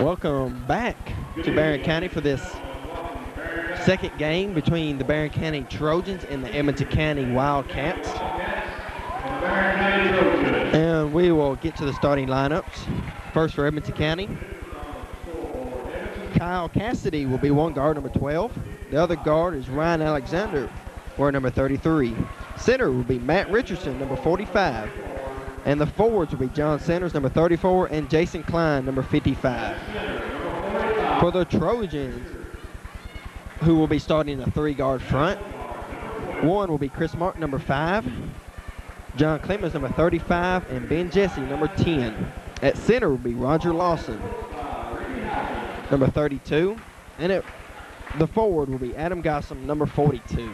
Welcome back to Barren County for this second game between the Barren County Trojans and the Edmonson County Wildcats. And we will get to the starting lineups. First for Edmonson County, Kyle Cassidy will be one guard, number 12. The other guard is Ryan Alexander, wearing number 33. Center will be Matt Richardson, number 45. And the forwards will be John Sanders, number 34, and Jason Klein, number 55. For the Trojans, who will be starting a three-guard front, one will be Chris Martin, number 5, John Clemens, number 35, and Ben Jesse, number 10. At center will be Roger Lawson, number 32, and the forward will be Adam Gossam, number 42.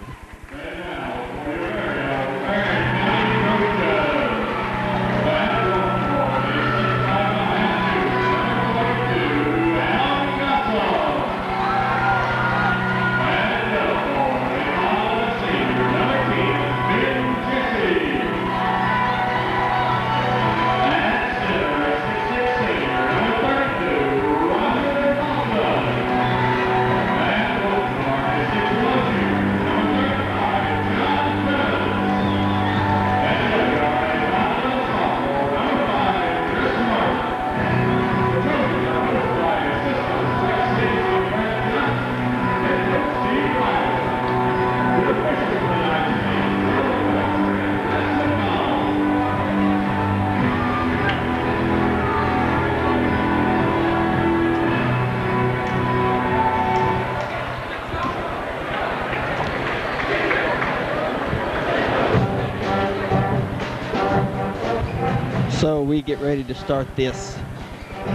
So we get ready to start this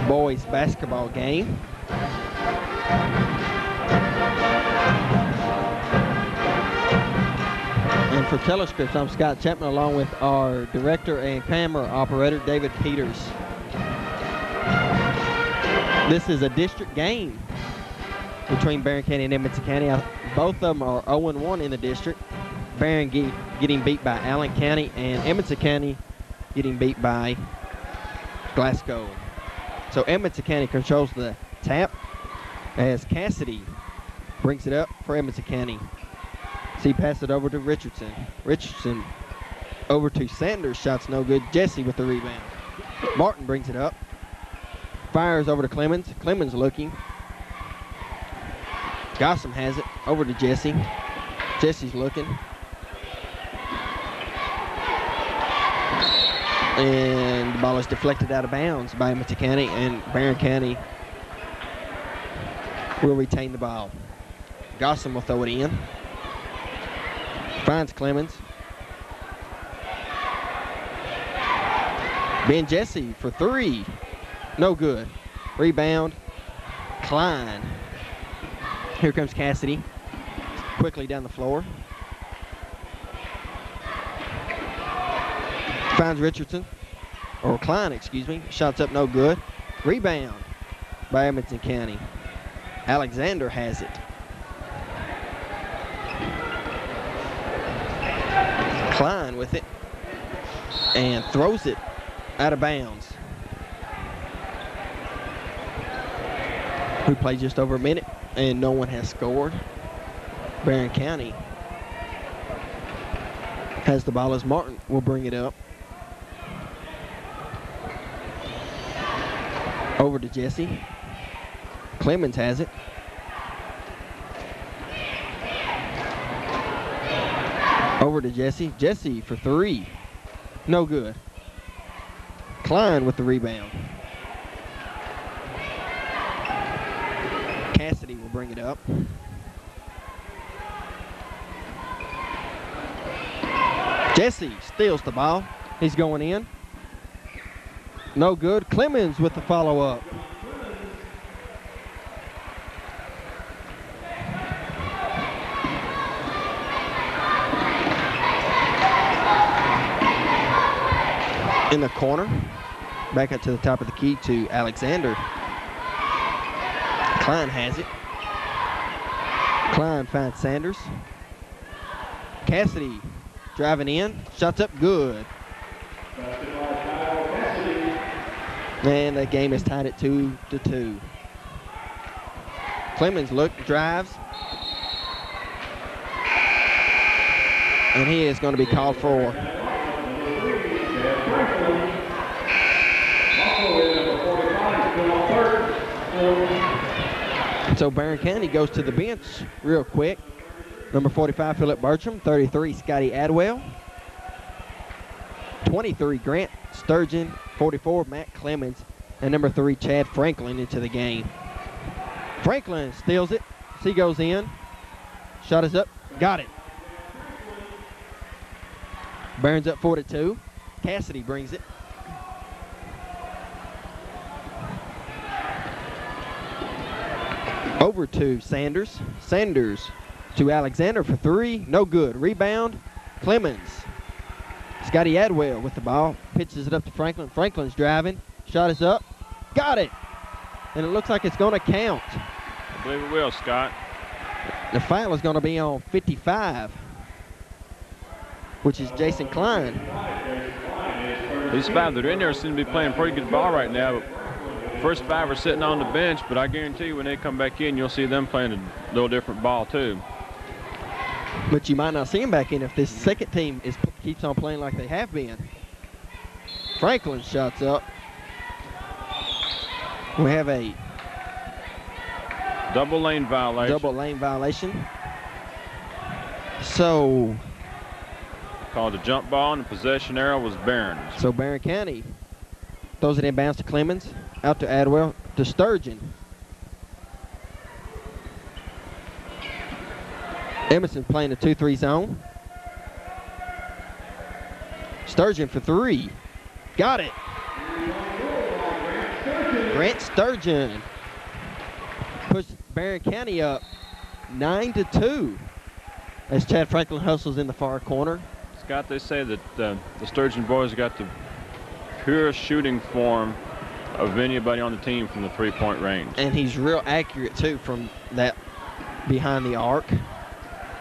boys basketball game. And for Telescripts, I'm Scott Chapman, along with our director and camera operator, David Peters. This is a district game between Barren County and Edmonson County. Both of them are 0-1 in the district. Barren getting beat by Allen County, and Edmonson County getting beat by Glasgow. So Edmonson County controls the tap as Cassidy brings it up for Edmonson County. So he passes it over to Richardson. Richardson over to Sanders, shots no good. Jesse with the rebound. Martin brings it up. Fires over to Clemens. Clemens looking. Gossam has it over to Jesse. Jesse's looking. And the ball is deflected out of bounds by Edmonson County, and Barren County will retain the ball. Gossam will throw it in. Finds Clemens. Ben Jesse for three. No good. Rebound. Klein. Here comes Cassidy. Quickly down the floor. Finds Richardson, or Klein, excuse me. Shots up no good. Rebound by Edmonson County. Alexander has it. Klein with it and throws it out of bounds. We played just over a minute and no one has scored. Barren County has the ball as Martin will bring it up. Over to Jesse. Clemens has it. Over to Jesse. Jesse for three. No good. Klein with the rebound. Cassidy will bring it up. Jesse steals the ball. He's going in. No good. Clemens with the follow-up. In the corner. Back up to the top of the key to Alexander. Klein has it. Klein finds Sanders. Cassidy driving in. Shots up good. And the game is tied at 2-2. Clemens drives. And he is going to be called for. So Barren County goes to the bench real quick. Number 45, Philip Bertram. 33, Scotty Adwell. 23, Grant Sturgeon. 44, Matt Clemens. And number 3, Chad Franklin into the game. Franklin steals it. He goes in. Shot is up. Got it. Barron's up 4-2. Cassidy brings it. Over to Sanders. Sanders to Alexander for 3. No good. Rebound. Clemens. Scotty Adwell with the ball. Pitches it up to Franklin. Franklin's driving. Shot is up. Got it. And it looks like it's going to count. I believe it will, Scott. The foul is going to be on 55, which is Jason Klein. These 5 that are in there seem to be playing pretty good ball right now. First 5 are sitting on the bench, but I guarantee you when they come back in, you'll see them playing a little different ball too. But you might not see them back in if this second team keeps on playing like they have been. Franklin shots up. We have a double lane violation. Double lane violation. So called a jump ball, and the possession arrow was Barren. So Barren County throws it in bounds to Clemens, out to Adwell, to Sturgeon. Edmonson playing a 2-3 zone. Sturgeon for 3. Got it. Grant Sturgeon pushed Barren County up 9-2 as Chad Franklin hustles in the far corner. Scott, they say that the Sturgeon boys got the purest shooting form of anybody on the team from the three-point range. And he's real accurate, too, from that behind the arc.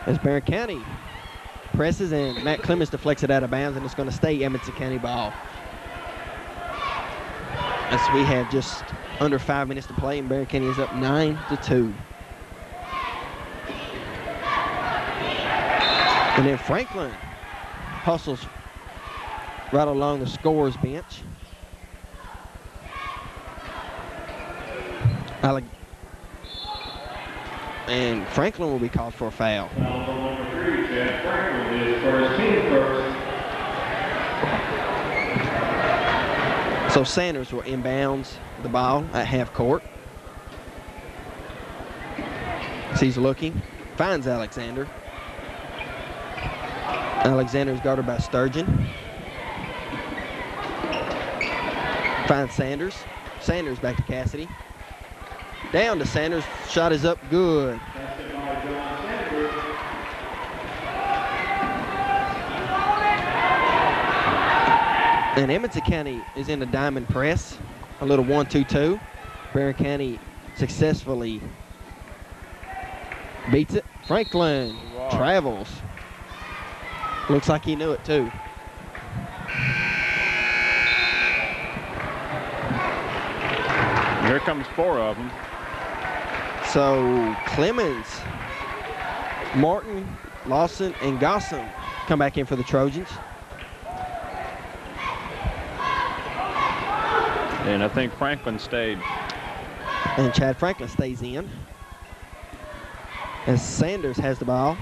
As Barren County presses and Matt Clemens deflects it out of bounds, and it's going to stay Edmonson County ball. As we have just under 5 minutes to play, and Barren County is up 9-2. And then Franklin hustles right along the scorer's bench. And Franklin will be called for a foul. So Sanders will inbounds the ball at half court. He's looking, finds Alexander. Alexander's guarded by Sturgeon. Finds Sanders. Sanders back to Cassidy. Down to Sanders. Shot is up. Good. And Edmonson County is in the diamond press. A little 1-2-2. Barren County successfully beats it. Franklin travels. Looks like he knew it too. Here comes 4 of them. So Clemens, Martin, Lawson, and Gossam come back in for the Trojans. And I think Franklin stayed. And Chad Franklin stays in. As Sanders has the ball.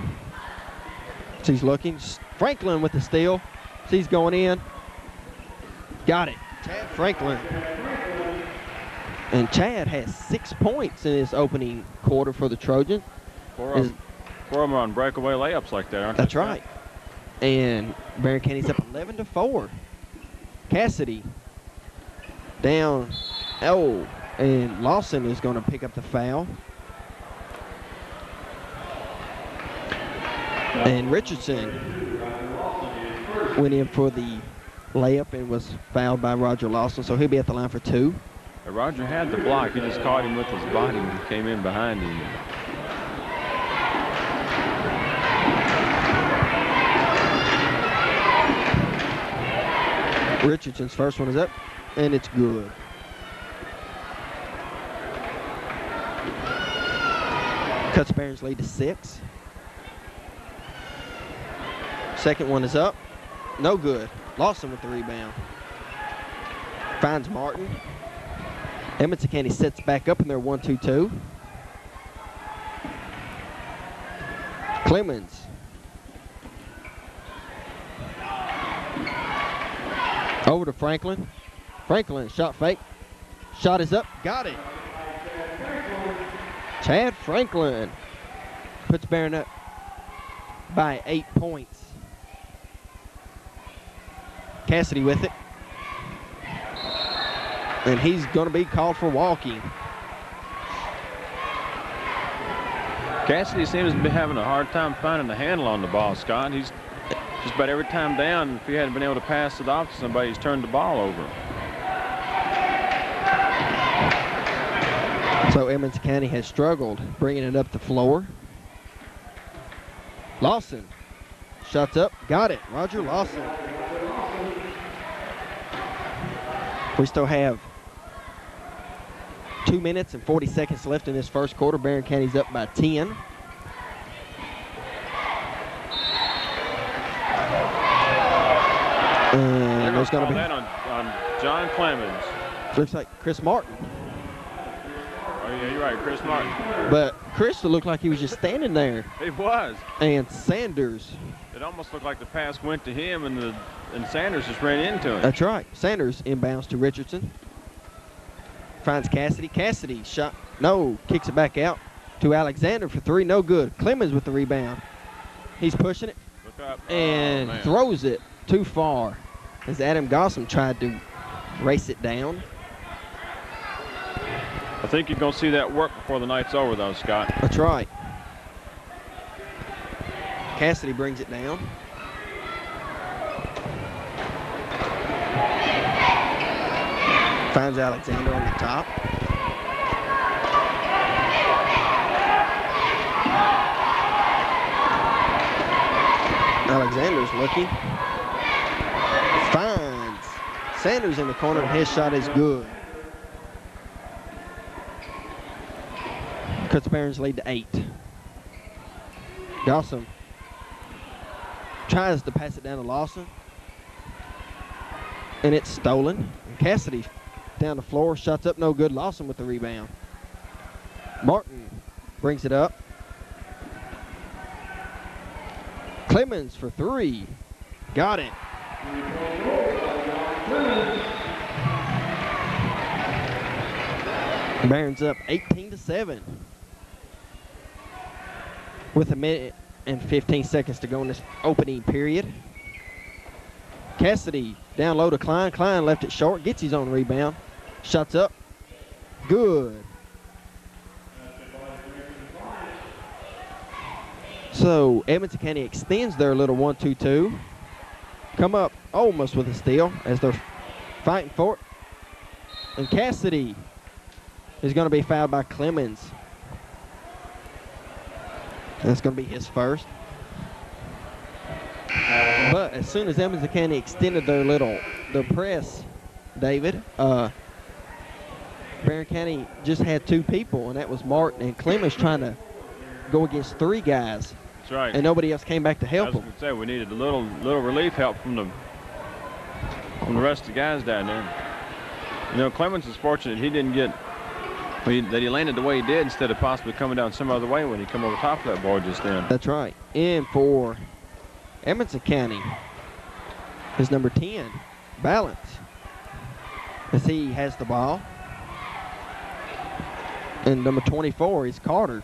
He's looking. Franklin with the steal. He's going in. Got it. Chad Franklin. And Chad has 6 points in his opening quarter for the Trojans. 4 of them are on breakaway layups like that, aren't they? That's right. And Barren County's up 11-4. Cassidy down. Oh, and Lawson is going to pick up the foul. And Richardson went in for the layup and was fouled by Roger Lawson, so he'll be at the line for 2. Roger had the block. He just caught him with his body and came in behind him. Richardson's first one is up, and it's good. Cuts Barren's lead to 6. Second one is up. No good. Lawson with the rebound. Finds Martin. Edmonson County sets back up in their 1-2-2. Clemens. Over to Franklin. Franklin, shot fake. Shot is up. Got it. Chad Franklin puts Barren up by 8 points. Cassidy with it. And he's going to be called for walking. Cassidy seems to be having a hard time finding the handle on the ball, Scott. He's just about every time down, if he hadn't been able to pass it off to somebody, he's turned the ball over. So Edmonson County has struggled bringing it up the floor. Lawson. Shots up. Got it. Roger Lawson. We still have 2 minutes and 40 seconds left in this first quarter. Barren County's up by 10. And there's going to be that on John Clemens. Looks like Chris Martin. Oh yeah, you're right, Chris Martin. But Chris looked like he was just standing there. He was. And Sanders. It almost looked like the pass went to him and Sanders just ran into him. That's right. Sanders inbounds to Richardson. Finds Cassidy. Cassidy shot. No. Kicks it back out to Alexander for 3. No good. Clemens with the rebound. He's pushing it. Look up. And throws it too far as Adam Gossam tried to race it down. I think you're going to see that work before the night's over, though, Scott. That's right. Cassidy brings it down. Finds Alexander on the top. Alexander's looking. Finds Sanders in the corner, and his shot is good. Cuts Barren's lead to 8. Gossam tries to pass it down to Lawson. And it's stolen. And Cassidy down the floor, shots up, no good. Lawson with the rebound. Martin brings it up. Clemens for 3. Got it. Barren's up 18-7. With a minute and 15 seconds to go in this opening period. Cassidy down low to Klein. Klein left it short, gets his own rebound. Shots up. Good. So Edmonson County extends their little 1-2-2. Come up almost with a steal as they're fighting for it. And Cassidy is going to be fouled by Clemens. That's going to be his first. But as soon as Edmonson County extended their press, David, Barren County just had 2 people, and that was Martin and Clemens trying to go against 3 guys. That's right. And nobody else came back to help them. I was going to say, we needed a little relief help from the rest of the guys down there. You know, Clemens is fortunate he didn't get that he landed the way he did instead of possibly coming down some other way when he come over top of that board just then. That's right. And for Edmonson County is number 10, Balance, as he has the ball. And number 24 is Carter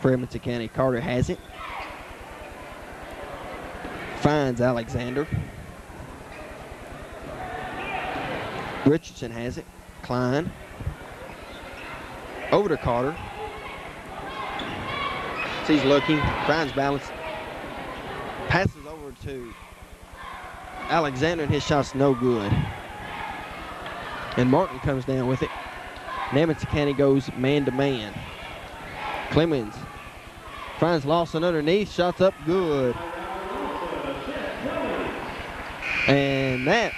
for Edmonson County. Carter has it. Finds Alexander. Richardson has it. Klein. Over to Carter. So he's looking. Finds Balance. Passes over to Alexander, and his shot's no good. And Martin comes down with it. And Edmonson County goes man-to-man. Clemens finds Lawson underneath. Shots up good. And that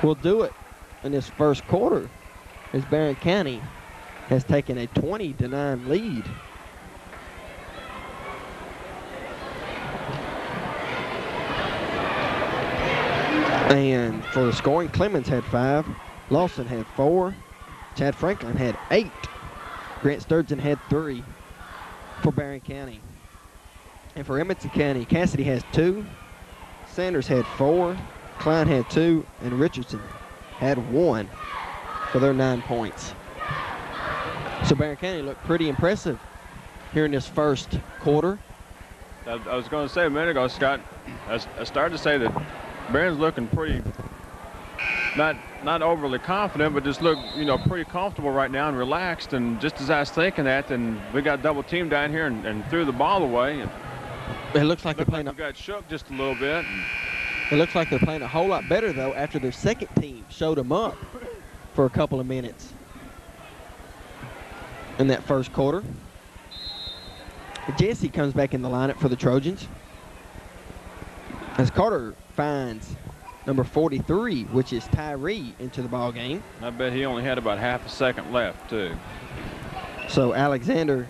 will do it in this first quarter as Barren County has taken a 20-9 lead. And for the scoring, Clemens had 5, Lawson had 4, Chad Franklin had 8, Grant Sturgeon had 3 for Barren County. And for Edmonson County, Cassidy has 2, Sanders had 4, Klein had 2, and Richardson had 1 for their 9 points. So Barren County looked pretty impressive here in this first quarter. I was going to say a minute ago, Scott, I started to say that Barron's looking pretty, not overly confident, but just look, pretty comfortable right now and relaxed. And just as I was thinking that, then we got double teamed down here and threw the ball away. And it looks like they're playing. We got shook just a little bit. It looks like they're playing a whole lot better though after their second team showed them up for a couple of minutes in that first quarter. Jesse comes back in the lineup for the Trojans as Carter finds number 43, which is Tyree, into the ball game. I bet he only had about half a second left too. So Alexander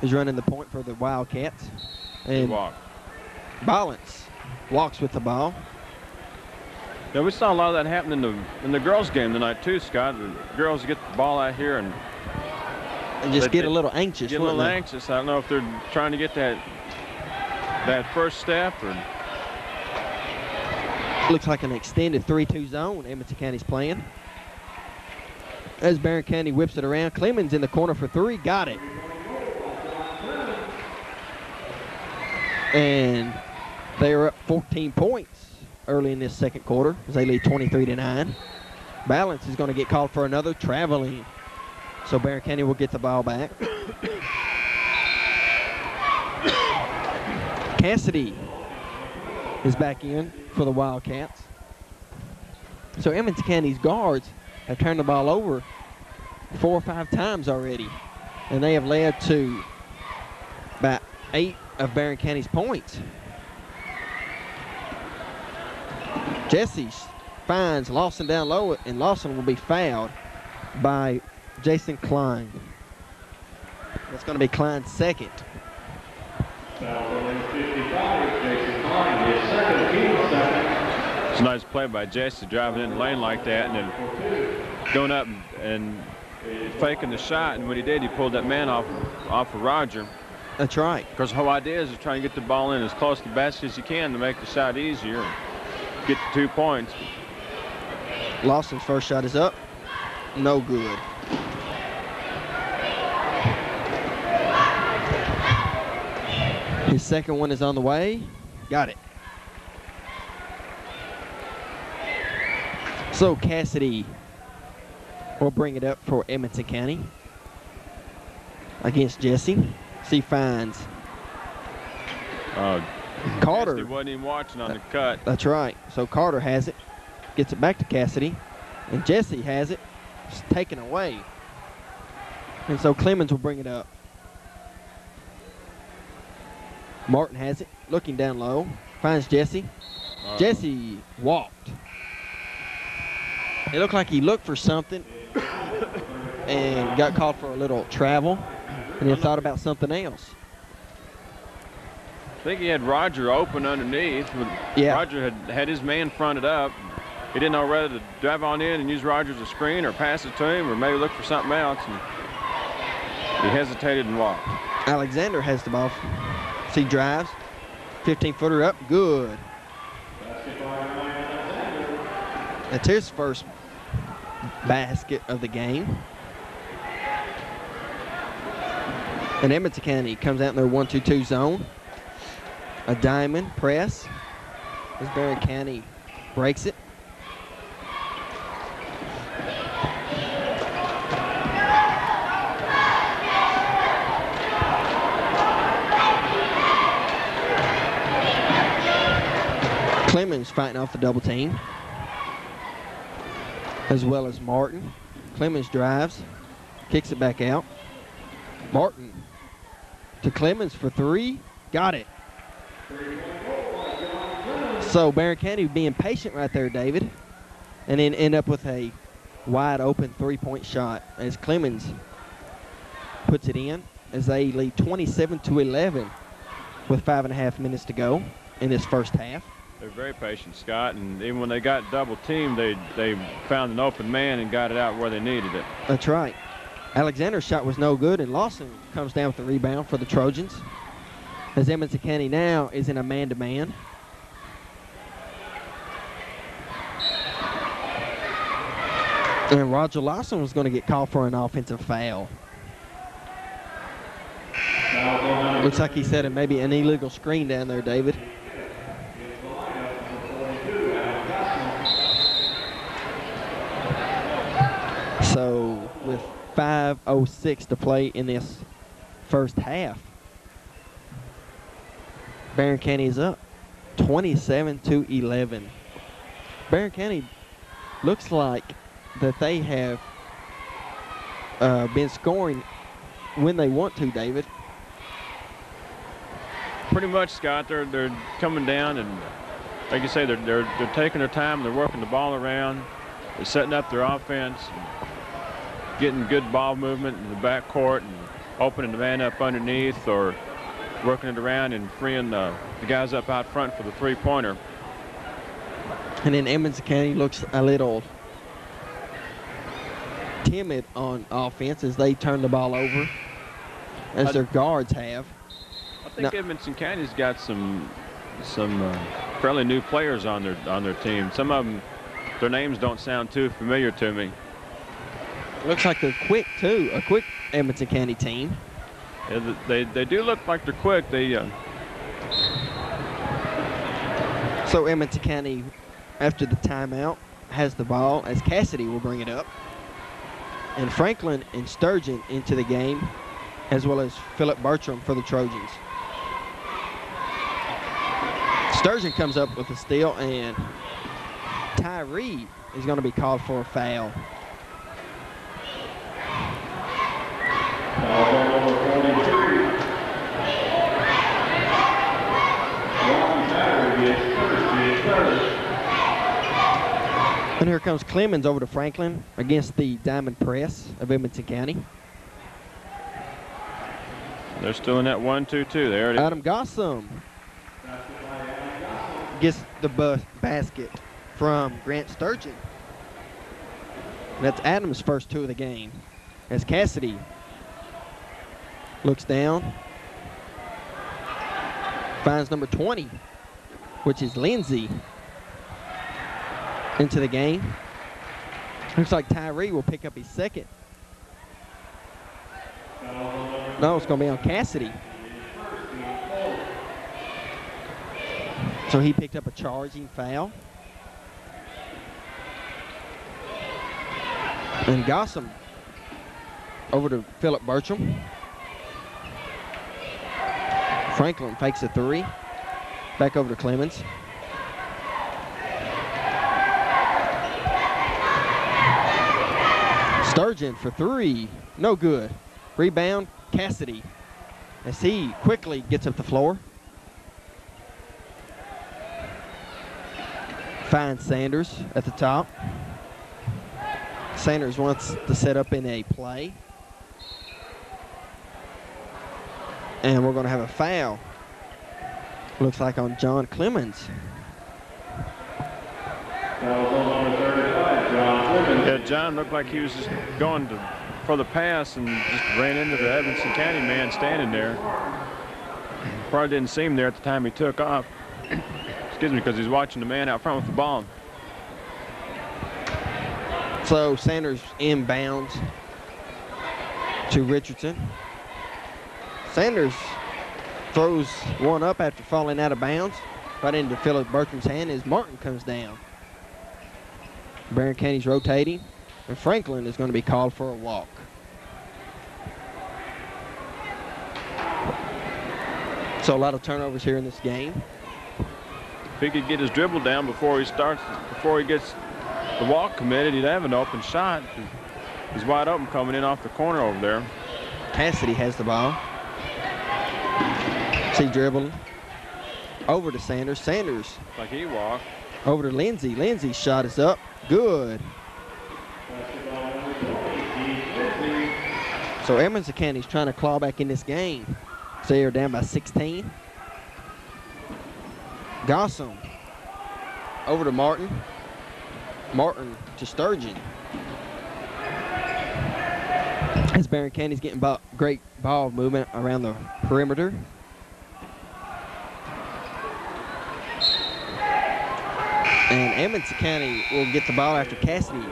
is running the point for the Wildcats, and Ballance walks with the ball. Yeah, we saw a lot of that happen in the girls' game tonight too, Scott. The girls get the ball out here and just get a little anxious. Get a little anxious. I don't know if they're trying to get that first step or. Looks like an extended 3-2 zone Edmonson County's playing. As Barren County whips it around, Clemens in the corner for 3, got it. And they are up 14 points early in this second quarter as they lead 23-9. Balance is going to get called for another traveling. So Barren County will get the ball back. Cassidy is back in for the Wildcats. So Edmonton County's guards have turned the ball over 4 or 5 times already, and they have led to about 8 of Barren County's points. Jesse finds Lawson down low, and Lawson will be fouled by Jason Klein. That's going to be Klein's second. It's a nice play by Jesse, driving in the lane like that and then going up and faking the shot. And when he did, he pulled that man off of Roger. That's right. Because the whole idea is to try and get the ball in as close to the basket as you can to make the shot easier and get the 2 points. Lawson's first shot is up. No good. His second one is on the way. Got it. So Cassidy will bring it up for Edmonson County against Jesse. He finds Carter. Cassidy wasn't even watching on the cut. That's right. So Carter has it, gets it back to Cassidy, and Jesse has it. It's taken away. And so Clemens will bring it up. Martin has it, looking down low, finds Jesse. Jesse walked. It looked like he looked for something and got called for a little travel and then thought about something else. I think he had Roger open underneath. Yeah. Roger had his man fronted up. He didn't know whether to drive on in and use Roger as a screen or pass it to him or maybe look for something else. And he hesitated and walked. Alexander has the ball. He drives. 15-footer up. Good. That's his first basket of the game. And Edmonton County comes out in their 1-2-2 zone. A diamond press as Barren County breaks it. Clemens fighting off the double team, as well as Martin. Clemens drives, kicks it back out. Martin to Clemens for 3. Got it. So Barren County being patient right there, David, and then end up with a wide open 3-point shot as Clemens puts it in as they lead 27-11 with 5.5 minutes to go in this first half. They're very patient, Scott, and even when they got double teamed, they found an open man and got it out where they needed it. That's right. Alexander's shot was no good, and Lawson comes down with the rebound for the Trojans, as Edmonson County now is in a man-to-man. And Roger Lawson was going to get called for an offensive foul. Looks like he set it maybe an illegal screen down there, David. So with 5:06 to play in this first half, Barren County is up 27-11. Barren County looks like that they have been scoring when they want to, David. Pretty much, Scott. They're coming down, and like you say, they're taking their time. They're working the ball around. They're setting up their offense, getting good ball movement in the backcourt, and opening the man up underneath, or working it around and freeing the guys up out front for the three-pointer. And then Edmonson County looks a little timid on offense as they turn the ball over, as their guards have. I think Edmonson County's got some fairly new players on their team. Some of them, their names don't sound too familiar to me. Looks like they're quick too. A quick Edmonson County team. Yeah, they do look like they're quick. So Edmonson County, after the timeout, has the ball as Cassidy will bring it up. And Franklin and Sturgeon into the game, as well as Philip Bertram for the Trojans. Sturgeon comes up with a steal, and Tyree is going to be called for a foul. And here comes Clemens over to Franklin against the diamond press of Edmonson County. They're still in that 1-2-2 there. Adam Gossam gets the basket from Grant Sturgeon. That's Adams' first two of the game. As Cassidy looks down, finds number 20, which is Lindsay, into the game. Looks like Tyree will pick up his second. No, it's going to be on Cassidy. So he picked up a charging foul. And Gossam over to Philip Bertram. Franklin fakes a three. Back over to Clemens. Sturgeon for three. No good. Rebound, Cassidy, as he quickly gets up the floor. Finds Sanders at the top. Sanders wants to set up in a play. And we're going to have a foul. Looks like on John Clemens. Yeah, John looked like he was just going for the pass and just ran into the Edmonson County man standing there. Probably didn't see him there at the time he took off. Excuse me, because he's watching the man out front with the ball. So Sanders inbounds to Richardson. Sanders throws one up after falling out of bounds right into Philip Bertram's hand as Martin comes down. Barren County's rotating, and Franklin is going to be called for a walk. So a lot of turnovers here in this game. If he could get his dribble down before he gets the walk committed, he'd have an open shot. He's wide open coming in off the corner over there. Cassidy has the ball. See dribbling. Over to Sanders. Sanders. Like he walked. Over to Lindsay. Lindsay's shot is up. Good. So Edmonson County's trying to claw back in this game. So they're down by 16. Gossam over to Martin. Martin to Sturgeon. As Barren County's getting great ball movement around the perimeter. And Edmonson County will get the ball after Cassidy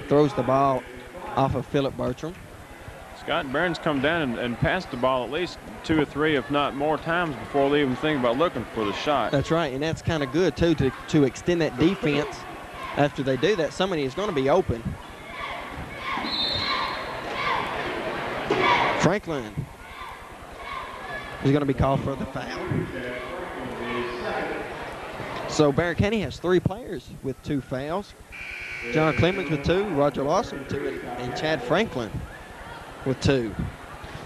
throws the ball off of Philip Bertram. Scott Barron's come down and passed the ball at least 2 or 3, if not more times, before they even think about looking for the shot. That's right, and that's kind of good, too, to extend that defense. After they do that, somebody is going to be open. Franklin is going to be called for the foul. So Barren County has 3 players with 2 fouls. John Clemens with 2, Roger Lawson with 2, and Chad Franklin with 2.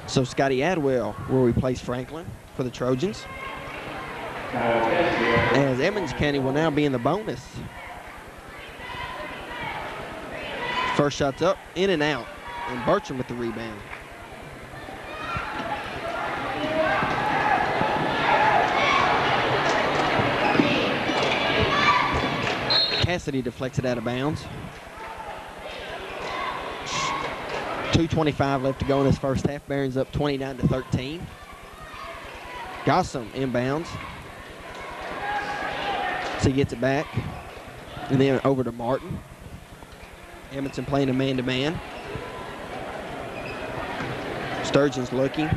So Scotty Adwell will replace Franklin for the Trojans. As Edmonds County will now be in the bonus. First shot's up, in and out, and Bertram with the rebound. Cassidy deflects it out of bounds. 2:25 left to go in this first half. Barron's up 29-13. Gossam inbounds. So he gets it back. And then over to Martin. Edmonton playing a man-to-man. Sturgeon's looking.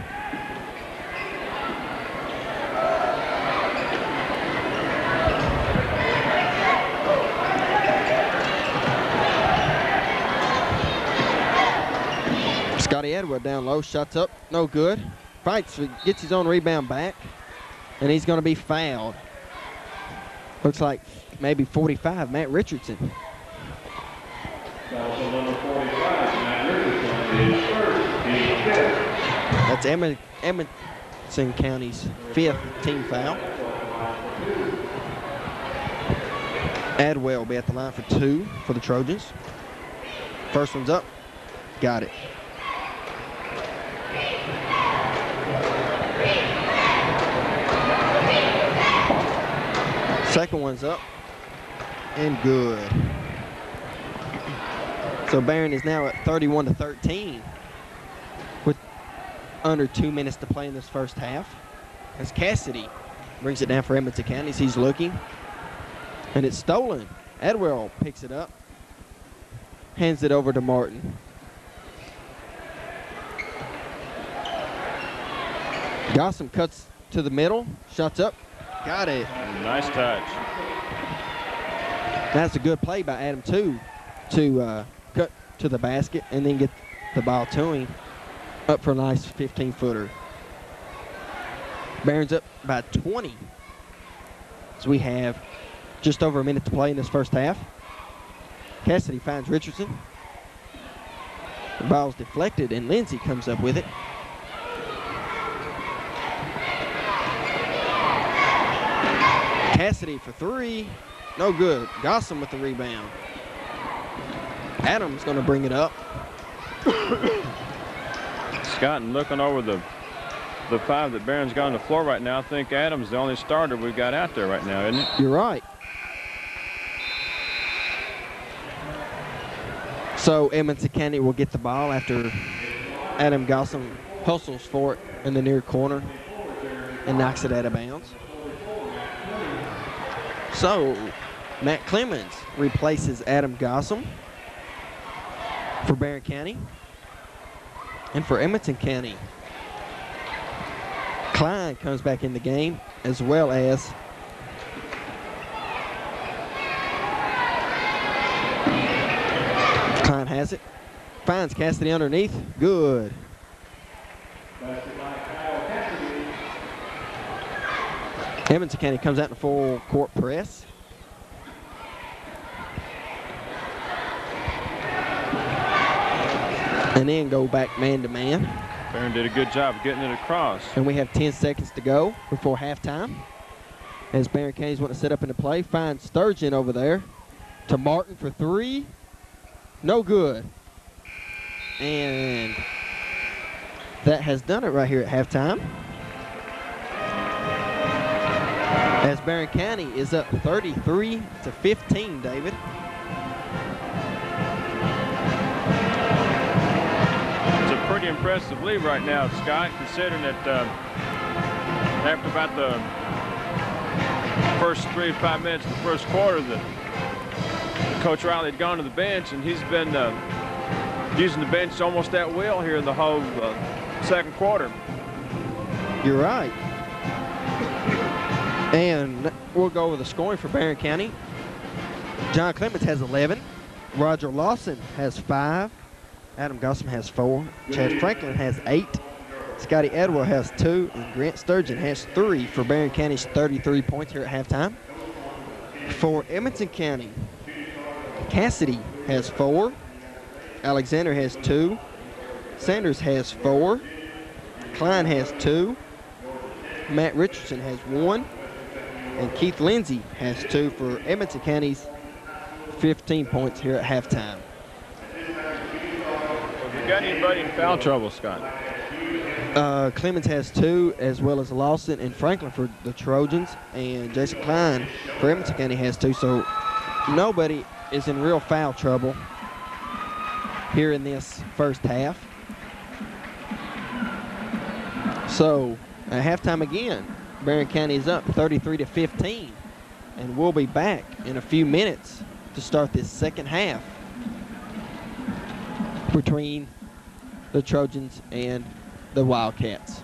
Scotty Edward down low, shots up, no good. Fights, gets his own rebound back, and he's going to be fouled. Looks like maybe 45, Matt Richardson. That's Edmonson County's 5th team foul. Adwell will be at the line for 2 for the Trojans. First one's up, got it. Second one's up and good. So Barren is now at 31-13 with under 2 minutes to play in this first half. As Cassidy brings it down for Edmonton County. He's looking, and it's stolen. Adwell picks it up, hands it over to Martin. Gossam cuts to the middle, shots up, got it. Nice touch. That's a good play by Adam, too, to cut to the basket and then get the ball to him up for a nice 15-footer. Barron's up by 20. So we have just over a minute to play in this first half. Cassidy finds Richardson. The ball's deflected, and Lindsay comes up with it. Cassidy for 3, no good. Gossam with the rebound. Adams going to bring it up. Scott, and looking over the 5 that Barron's got on the floor right now, I think Adams the only starter we've got out there right now, isn't it? You're right. So Edmonton County will get the ball after Adam Gossam hustles for it in the near corner and knocks it out of bounds. So Matt Clemens replaces Adam Gossam for Barren County. And for Edmonton County, Klein comes back in the game, as well as Klein has it, finds Cassidy underneath, good. Edmonton County comes out in a full court press. And then go back man-to-man. Barren did a good job of getting it across. And we have 10 seconds to go before halftime. As Barren County's want to set up into play, finds Sturgeon over there to Martin for 3. No good. And that has done it right here at halftime. As Barren County is up 33-15, David. It's a pretty impressive lead right now, Scott, considering that after about the first 3 to 5 minutes of the first quarter, Coach Riley had gone to the bench, and he's been using the bench almost at will here in the whole second quarter. You're right. And we'll go over the scoring for Barren County. John Clemens has 11. Roger Lawson has 5. Adam Gossam has 4. Chad Franklin has 8. Scotty Edward has 2. And Grant Sturgeon has 3 for Barren County's 33 points here at halftime. For Edmonson County, Cassidy has 4. Alexander has 2. Sanders has 4. Klein has 2. Matt Richardson has 1. And Keith Lindsay has 2 for Edmonson County's 15 points here at halftime. Have you got anybody in foul trouble, Scott? Clemens has 2, as well as Lawson and Franklin for the Trojans. And Jason Klein for Edmonson County has 2. So nobody is in real foul trouble here in this first half. So at halftime again, Barren County is up 33-15, and we'll be back in a few minutes to start this second half between the Trojans and the Wildcats.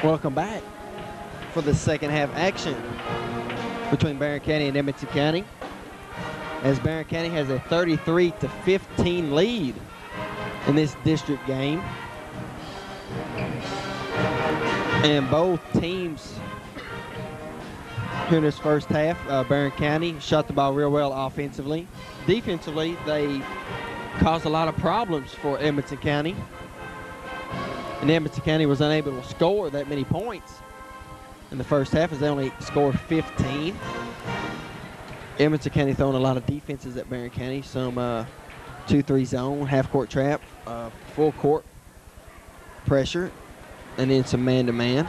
Welcome back for the second half action between Barren County and Edmonson County, as Barren County has a 33-15 lead in this district game. And both teams here in this first half, Barren County shot the ball real well offensively. Defensively, they caused a lot of problems for Edmonson County. And Edmonson County was unable to score that many points in the first half, as they only scored 15. Edmonson County throwing a lot of defenses at Barren County, some 2-3 zone, half-court trap, full-court pressure, and then some man-to-man.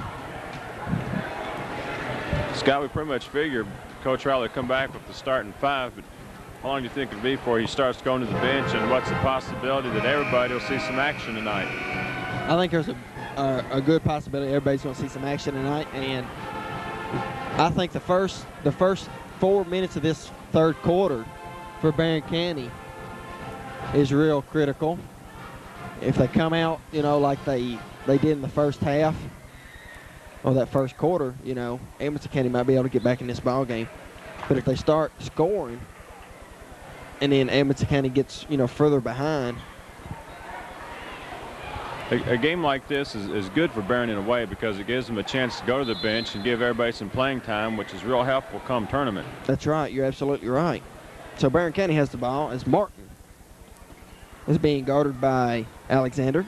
Scott, we pretty much figured Coach Riley would come back with the starting 5, but how long do you think it'll be before he starts going to the bench, and what's the possibility that everybody will see some action tonight? I think there's a good possibility everybody's going to see some action tonight, and I think the first 4 minutes of this third quarter for Barren County is real critical. If they come out, like they did in the first half or that first quarter, Edmonson County might be able to get back in this ball game. But if they start scoring and then Edmonson County gets, further behind. A game like this is good for Barren in a way, because it gives them a chance to go to the bench and give everybody some playing time, which is real helpful come tournament. That's right. You're absolutely right. So Barren County has the ball as Martin is being guarded by Alexander.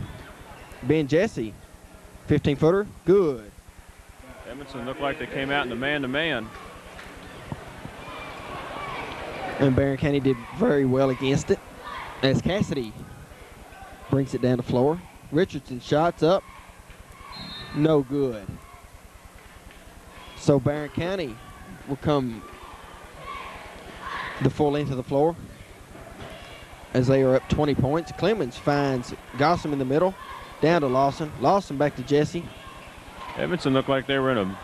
Ben Jesse, 15-footer, good. Edmonton looked like they came out in the man-to-man. And Barren County did very well against it, as Cassidy brings it down the floor. Richardson shots up, no good. So Barren County will come the full length of the floor as they are up 20 points. Clemens finds Gossam in the middle, down to Lawson. Lawson back to Jesse. Edmonton looked like they were in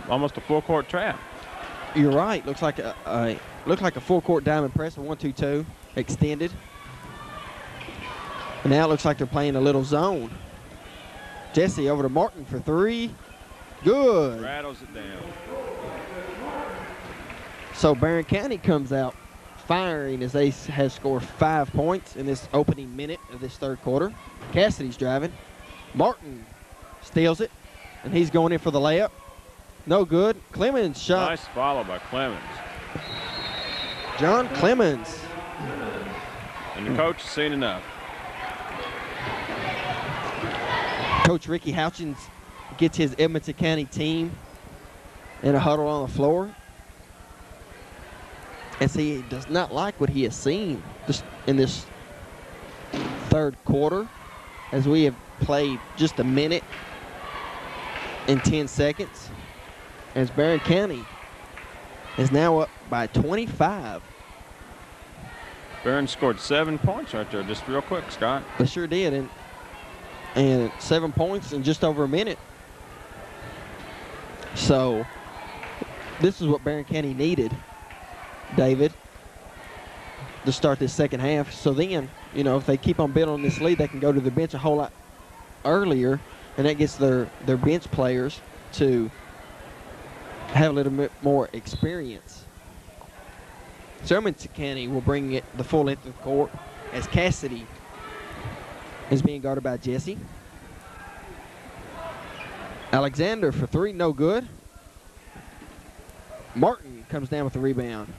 almost a full court trap. You're right. Looks like a full court diamond press, a 1-2-2 extended. And now it looks like they're playing a little zone. Jesse over to Martin for 3. Good. Rattles it down. So Barren County comes out firing as they have scored 5 points in this opening minute of this third quarter. Cassidy's driving. Martin steals it, and he's going in for the layup. No good. Clemens shot. Nice follow by Clemens. John Clemens. And the coach has seen enough. Coach Ricky Houchins gets his Edmonton County team in a huddle on the floor, as he does not like what he has seen in this third quarter, as we have played just a minute and 10 seconds, as Barren County is now up by 25. Barren scored 7 points right there, just real quick, Scott. They sure did, and 7 points in just over a minute. So this is what Barren County needed, David, to start this second half. So then, you know, if they keep on building on this lead, they can go to the bench a whole lot earlier, and that gets their bench players to have a little bit more experience. So Edmonson County will bring it the full length of the court as Cassidy is being guarded by Jesse. Alexander for three, no good. Martin comes down with the rebound.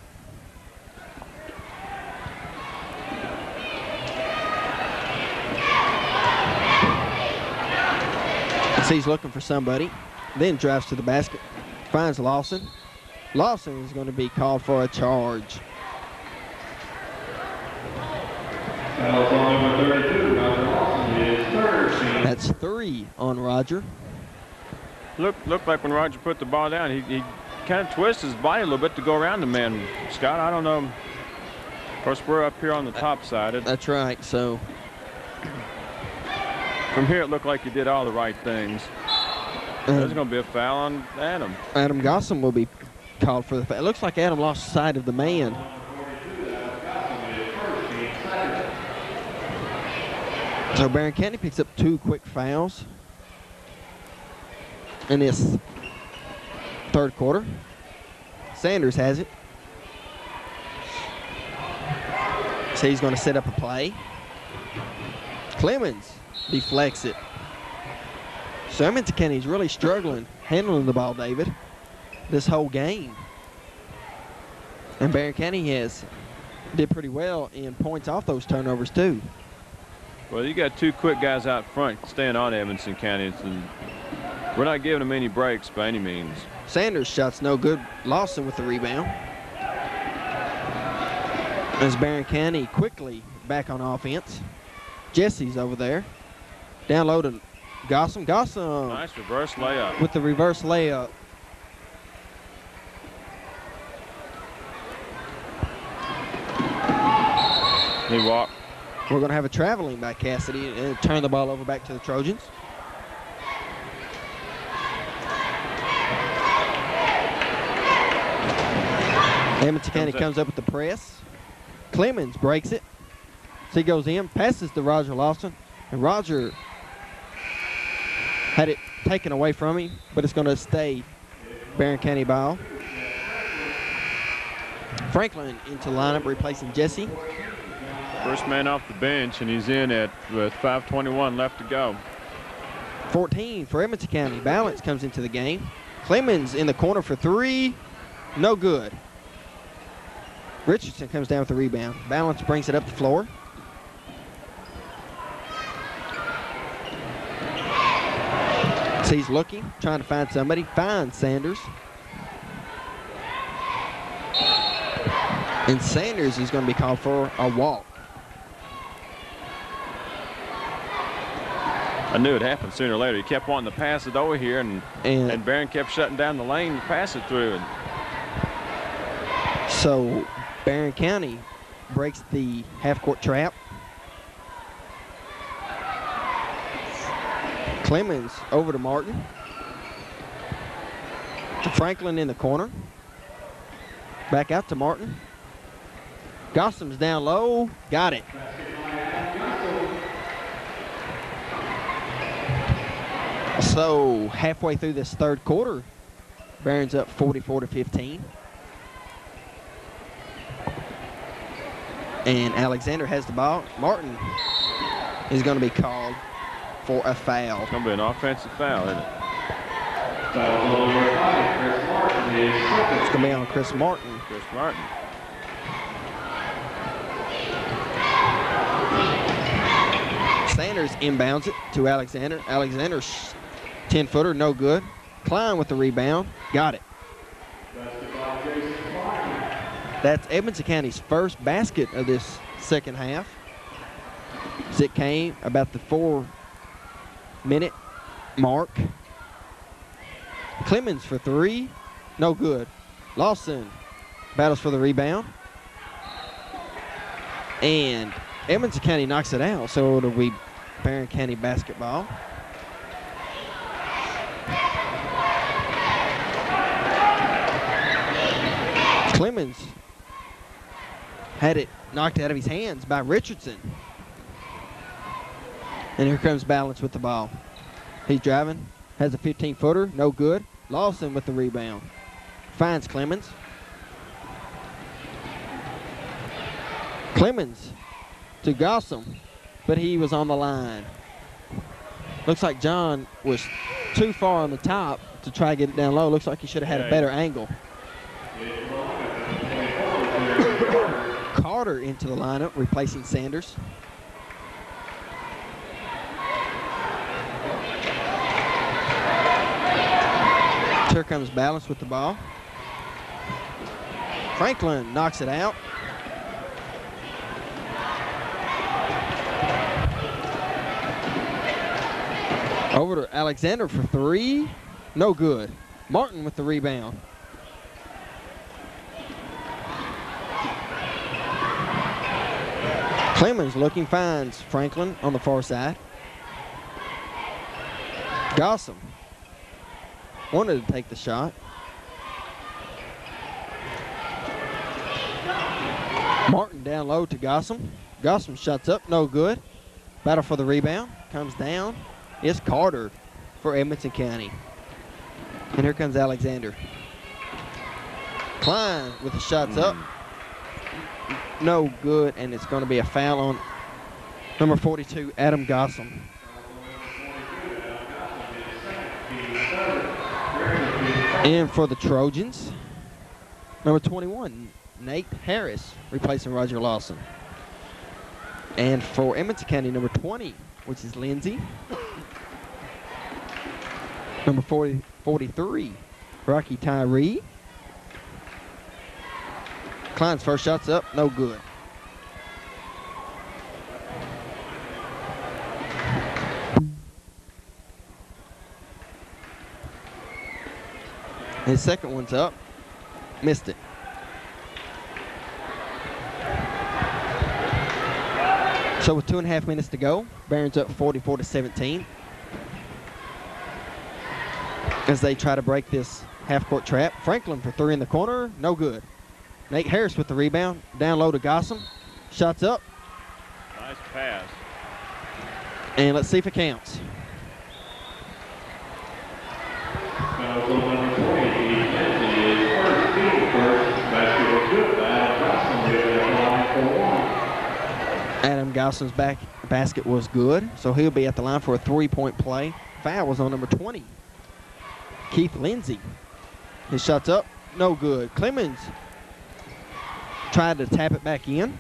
So he's looking for somebody, then drives to the basket, finds Lawson. Lawson is going to be called for a charge. That's 3 on Roger. Looked like when Roger put the ball down, he kind of twisted his body a little bit to go around the man. Scott, I don't know. Of course, we're up here on the top side. That's right. So from here, it looked like he did all the right things. There's going to be a foul on Adam. Adam Gossam will be called for the foul. It looks like Adam lost sight of the man. So Barren County picks up 2 quick fouls in this third quarter. Sanders has it. So he's going to set up a play. Clemens deflects it. So Edmonson County's really struggling handling the ball, David, this whole game. And Barren County did pretty well in points off those turnovers too. Well, you got 2 quick guys out front staying on Edmonson County. We're not giving them any breaks by any means. Sanders' shot's no good. Lawson with the rebound. As Barren County quickly back on offense. Jesse's over there. Down low to Gossam. Gossam. Nice reverse layup. With the reverse layup. He walked. We're going to have a traveling by Cassidy and turn the ball over back to the Trojans. Edmonson County comes up with the press. Clemens breaks it. So he goes in, passes to Roger Lawson, and Roger had it taken away from him, but it's going to stay Barren County ball. Franklin into lineup, replacing Jesse. First man off the bench, and he's in with 5:21 left to go. 14 for Edmonton County. Balance comes into the game. Clemens in the corner for 3. No good. Richardson comes down with the rebound. Balance brings it up the floor. So he's looking, trying to find somebody. Finds Sanders. And Sanders is going to be called for a walk. I knew it happened sooner or later. He kept wanting to pass it over here, and Barren kept shutting down the lane to pass it through. So Barren County breaks the half-court trap. Clemens over to Martin. To Franklin in the corner. Back out to Martin. Gossam's down low. Got it. So halfway through this third quarter, Barron's up 44-15. And Alexander has the ball. Martin is going to be called for a foul. It's going to be an offensive foul, isn't it? It's going to be on Chris Martin. Chris Martin. Sanders inbounds it to Alexander. Alexander's 10-footer, no good. Klein with the rebound. Got it. That's Edmonson County's first basket of this second half. as it came about the 4-minute mark. Clemens for 3, no good. Lawson battles for the rebound. And Edmonson County knocks it out, so it'll be Barren County basketball. Clemens had it knocked out of his hands by Richardson. And here comes Balance with the ball. He's driving, has a 15-footer, no good. Lawson with the rebound. Finds Clemens. Clemens to Gossam, but he was on the line. Looks like John was too far on the top to try to get it down low. Looks like he should have had a better angle. Carter into the lineup, replacing Sanders. Here comes Balance with the ball. Franklin knocks it out. Over to Alexander for 3. No good. Martin with the rebound. Clemens looking, finds Franklin on the far side. Gossam wanted to take the shot. Martin down low to Gossam. Gossam shots up, no good. Battle for the rebound, comes down. It's Carter for Edmonson County. And here comes Alexander. Klein with the shots up. No good, and it's going to be a foul on number 42, Adam Gossam. And for the Trojans, number 21, Nate Harris, replacing Roger Lawson. And for Edmonton County, number 20, which is Lindsay. Number 43, Rocky Tyree. Klein's first shot's up, no good. His second one's up, missed it. So with 2.5 minutes to go, Barron's up 44-17. As they try to break this half-court trap. Franklin for 3 in the corner, no good. Nate Harris with the rebound, down low to Gossam. Shots up. Nice pass. And let's see if it counts. Adam Gossam's basket was good, so he'll be at the line for a 3-point play. Foul was on number 20, Keith Lindsay. His shot's up, no good. Clemens tried to tap it back in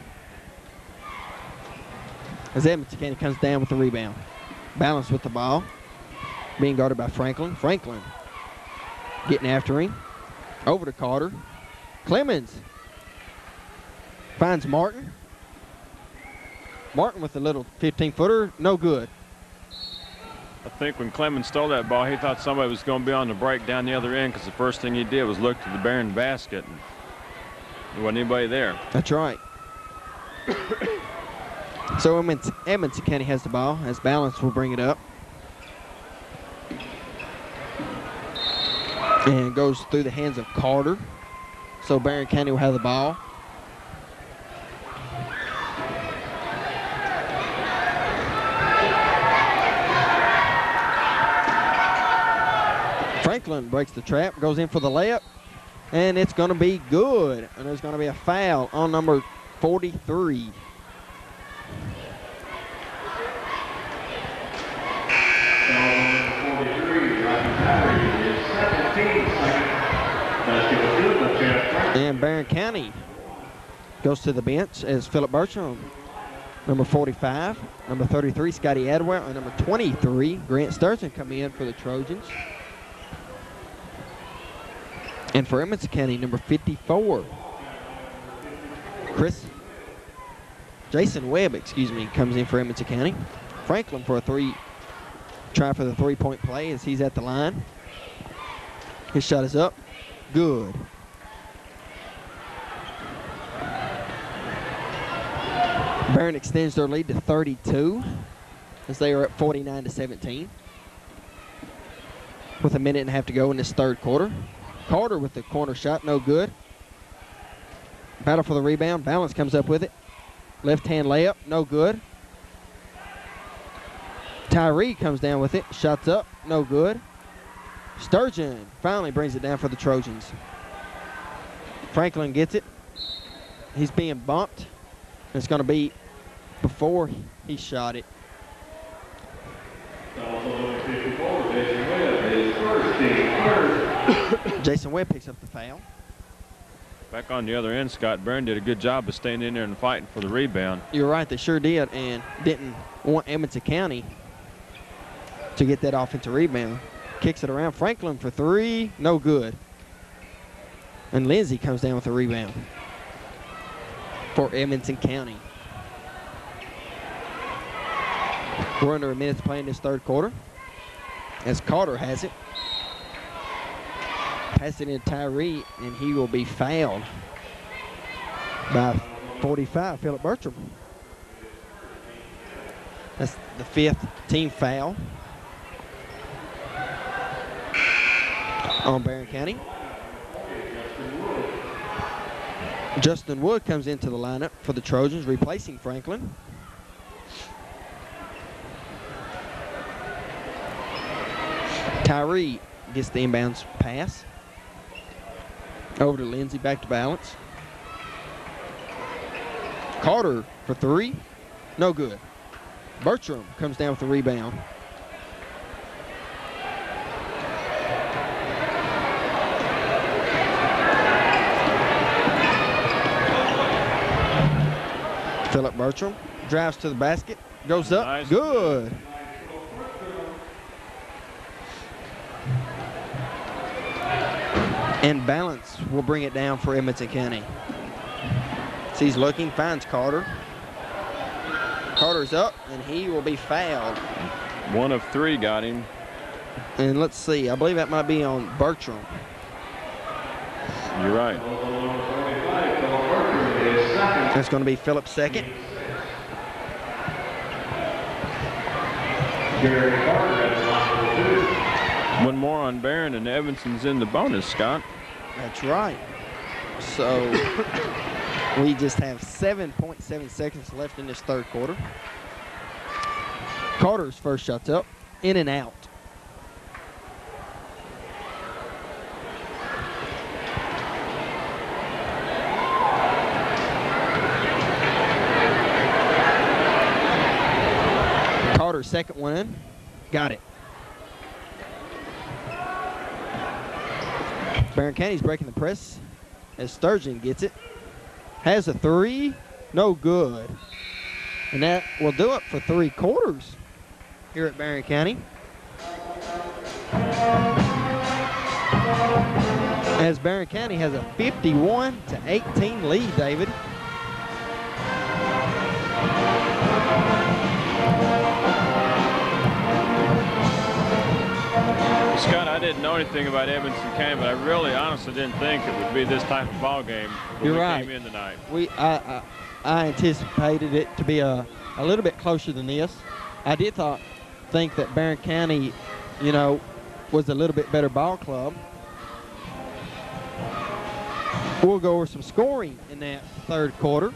as Edmonton County comes down with the rebound. Balance with the ball, being guarded by Franklin. Franklin getting after him. Over to Carter. Clemens finds Martin. Martin with a little 15-footer, no good. I think when Clemens stole that ball, he thought somebody was going to be on the break down the other end, because the first thing he did was look to the Barren basket, and there wasn't anybody there. That's right. So Edmonton County has the ball, as Balance will bring it up. And goes through the hands of Carter. So Barren County will have the ball. Franklin breaks the trap, goes in for the layup, and it's going to be good. And there's going to be a foul on number 43. And Barren County goes to the bench as Philip Bertram, number 45, number 33, Scotty Adwell, and number 23, Grant Sturgeon, come in for the Trojans. And for Edmonson County, number 54, Chris Jason Webb, comes in for Edmonson County. Franklin for try for the three-point play as he's at the line. His shot is up. Good. Barren extends their lead to 32 as they are at 49-17. With a minute and a half to go in this third quarter. Carter with the corner shot, no good. Battle for the rebound. Balance comes up with it. Left-hand layup, no good. Tyree comes down with it. Shots up, no good. Sturgeon finally brings it down for the Trojans. Franklin gets it. He's being bumped. It's going to be before he shot it. Jason Webb picks up the foul. Back on the other end, Scott Barren did a good job of staying in there and fighting for the rebound. You're right, they sure did, and didn't want Edmonson County to get that offensive rebound. Kicks it around. Franklin for three, no good. And Lindsay comes down with the rebound for Edmonson County. We're under a minute to play in this third quarter as Carter has it. Pass it in Tyree, and he will be fouled by 45, Philip Bertram. That's the 5th team foul on Barren County. Justin Wood comes into the lineup for the Trojans, replacing Franklin. Tyree gets the inbounds pass. Over to Lindsay, back to Balance. Carter for three, no good. Bertram comes down with the rebound. Philip Bertram drives to the basket, goes up, Nice. Good. And Balance will bring it down for Edmonson County. So he's looking, finds Carter. Carter's up, and he will be fouled. 1 of 3 got him. And let's see, I believe that might be on Bertram. You're right. That's going to be Philip's second. One more on Barren, and Evanson's in the bonus, Scott. That's right. So we just have 7.7 seconds left in this third quarter. Carter's first shot's up, in and out. Carter's second one in, got it. Barren County's breaking the press as Sturgeon gets it. Has a three, no good. And that will do it for 3 quarters here at Barren County. As Barren County has a 51-18 lead, David. Scott, I didn't know anything about Edmonson County, but I really honestly didn't think it would be this type of ball game when You're we right. came in tonight. I anticipated it to be a little bit closer than this. I did think that Barren County, was a little bit better ball club. We'll go over some scoring in that third quarter.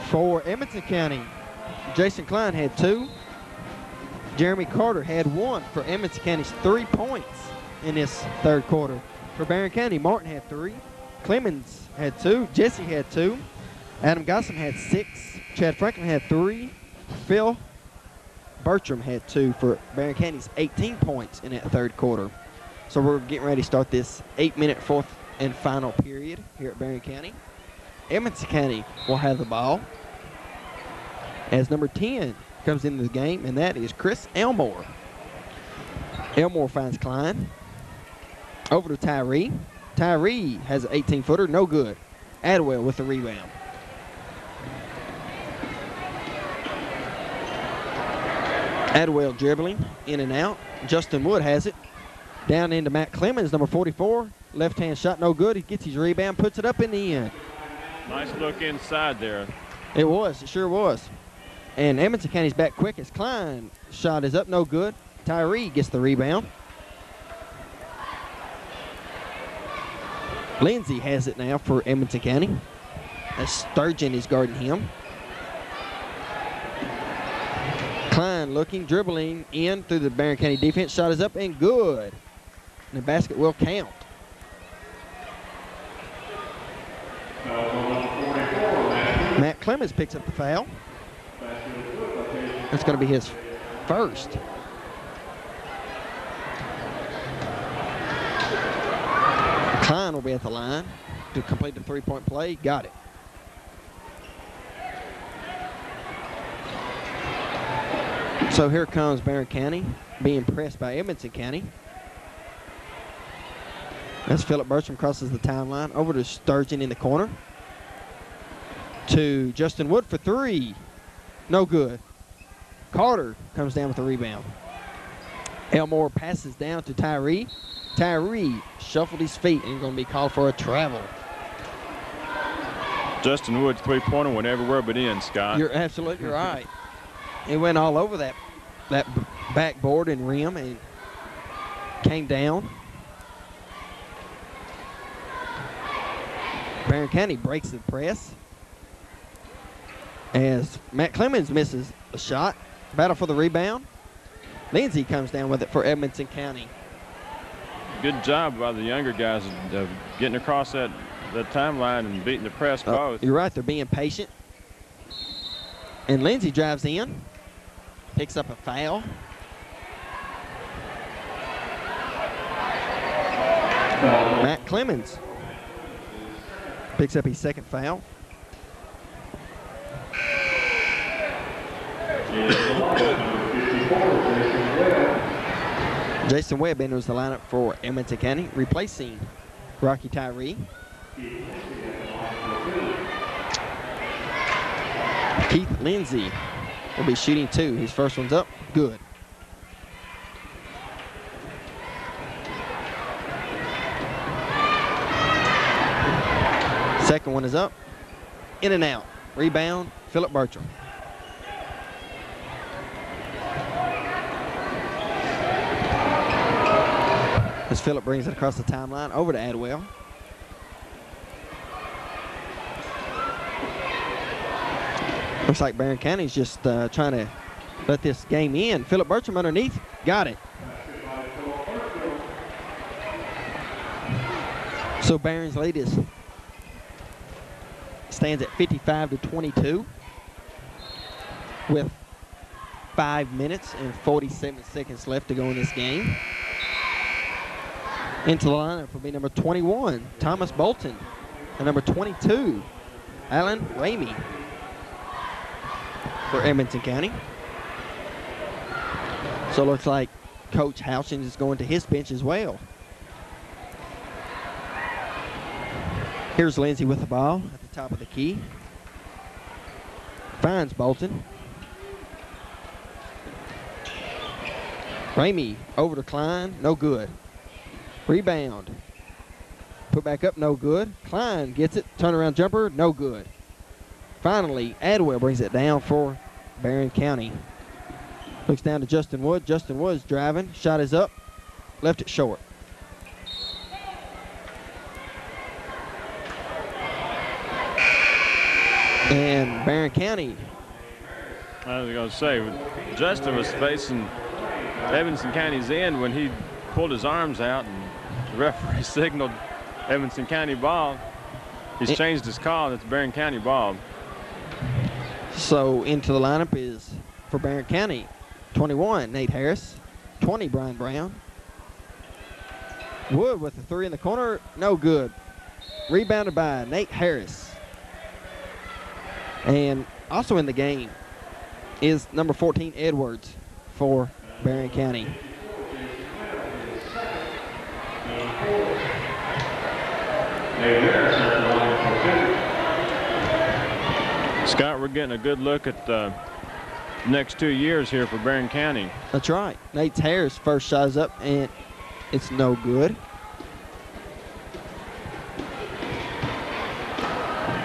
For Edmonson County, Jason Klein had 2. Jeremy Carter had 1 for Edmonson County's 3 points in this third quarter. For Barren County, Martin had 3. Clemens had 2. Jesse had 2. Adam Gossam had 6. Chad Franklin had 3. Phil Bertram had 2 for Barren County's 18 points in that third quarter. So we're getting ready to start this 8-minute fourth and final period here at Barren County. Edmonson County will have the ball as number 10 comes into the game, and that is Chris Elmore. Elmore finds Klein. Over to Tyree. Tyree has an 18-footer, no good. Adwell with the rebound. Adwell dribbling, in and out. Justin Wood has it. Down into Matt Clemens, number 44. Left-hand shot, no good. He gets his rebound, puts it up in the end. Nice look inside there. It was, it sure was. And Edmonson County's back quick as Klein shot is up, no good. Tyree gets the rebound. Lindsay has it now for Edmonson County. As Sturgeon is guarding him. Klein looking, dribbling in through the Barren County defense. Shot is up and good. And the basket will count. Matt Clemens picks up the foul. That's going to be his first. Klein will be at the line to complete the three-point play. Got it. So here comes Barren County being pressed by Edmonson County. As Philip Bertram crosses the timeline over to Sturgeon in the corner. To Justin Wood for three. No good. Carter comes down with the rebound. Elmore passes down to Tyree. Tyree shuffled his feet and going to be called for a travel. Justin Wood's three-pointer went everywhere but in, Scott. You're absolutely right. It went all over that backboard and rim and came down. Barren County breaks the press as Matt Clemens misses a shot. Battle for the rebound. Lindsay comes down with it for Edmonson County. Good job by the younger guys of getting across that timeline and beating the press both. You're right, they're being patient. And Lindsay drives in, picks up a foul. Matt Clemens picks up his second foul. Jason Webb enters the lineup for Edmonton County, replacing Rocky Tyree. Keith Lindsay will be shooting two. His first one's up. Good. Second one is up. In and out. Rebound, Philip Bertram. As Philip brings it across the timeline over to Adwell. Looks like Barren County's just trying to let this game in. Philip Bertram underneath. Got it. So Barron's lead stands at 55-22 with 5 minutes and 47 seconds left to go in this game. Into the lineup will be number 21, Thomas Bolton, and number 22, Alan Ramey for Edmonton County. So it looks like Coach Houchins is going to his bench as well. Here's Lindsay with the ball at the top of the key. Finds Bolton. Ramey over to Klein, no good. Rebound. Put back up, no good. Klein gets it. Turnaround jumper, no good. Finally, Adwell brings it down for Barren County. Looks down to Justin Wood. Justin Wood's driving. Shot is up. Left it short. And Barren County. I was going to say, Justin was facing Edmonson County's end when he pulled his arms out and the referee signaled Edmonson County ball. He's changed his call. It's Barren County ball. So into the lineup is for Barren County, 21, Nate Harris, 20, Brian Brown. Wood with the three in the corner, no good. Rebounded by Nate Harris. And also in the game is number 14, Edwards, for Barren County. Scott, we're getting a good look at next 2 years here for Barren County. That's right. Nate Harris' first shot is up, and it's no good.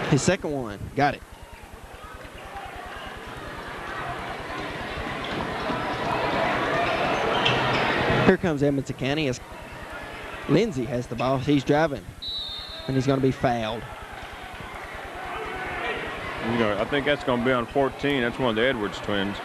His second one, got it. Here comes Edmonson County as Lindsey has the ball. He's driving, and he's going to be fouled. I think that's going to be on 14. That's one of the Edwards twins.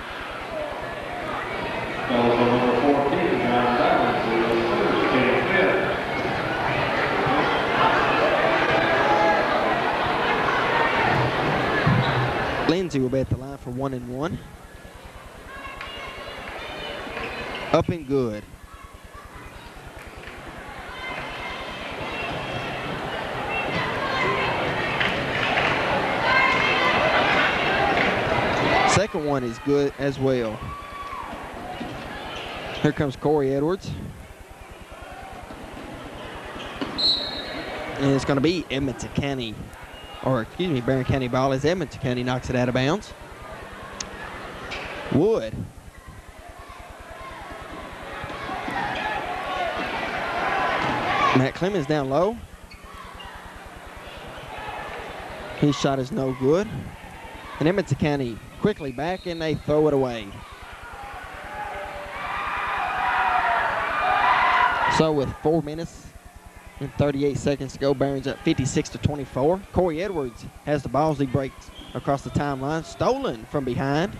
Lindsey will be at the line for 1 and 1. Up and good. Second one is good as well. Here comes Corey Edwards. And it's going to be Edmonson County, or excuse me, Barren County ball as Edmonson County knocks it out of bounds. Wood. Matt Clemens down low. His shot is no good. And Edmonson County quickly back, and they throw it away. So with 4 minutes and 38 seconds to go, Barron's up 56-24. Corey Edwards has the ball as he breaks across the timeline, stolen from behind.